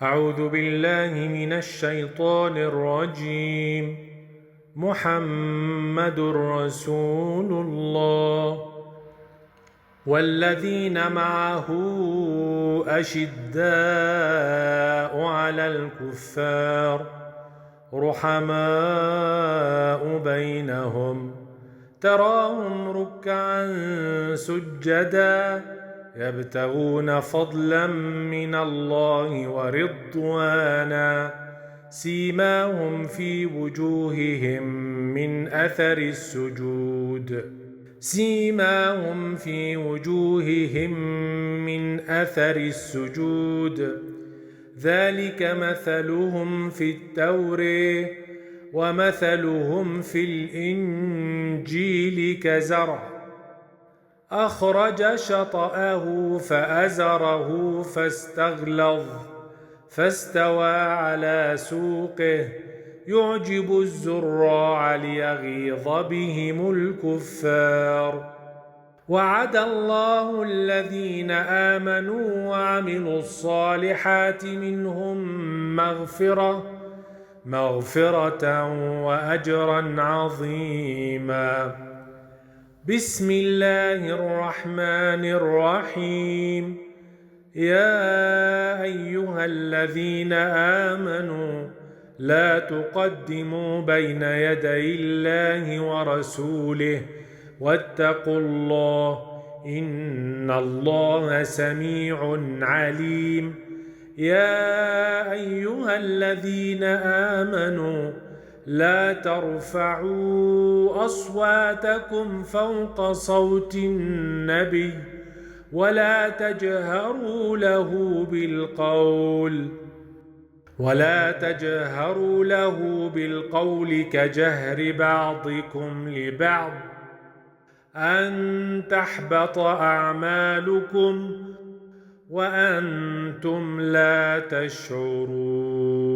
أعوذ بالله من الشيطان الرجيم. محمد رسول الله والذين معه أشداء على الكفار رحماء بينهم تراهم ركعا سجدا يبتغون فضلا من الله ورضوانا سيماهم في وجوههم من أثر السجود ذلك مثلهم في التوراة ومثلهم في الإنجيل كزرع أخرج شطأه فأزره فاستغلظ فاستوى على سوقه يعجب الزراع ليغيظ بهم الكفار. وعد الله الذين آمنوا وعملوا الصالحات منهم مغفرة وأجرا عظيما. بسم الله الرحمن الرحيم. يا أيها الذين آمنوا لا تقدموا بين يدي الله ورسوله واتقوا الله إن الله سميع عليم. يا أيها الذين آمنوا لا ترفعوا أصواتكم فوق صوت النبي ولا تجهروا له بالقول كجهر بعضكم لبعض أن تحبط أعمالكم وأنتم لا تشعرون.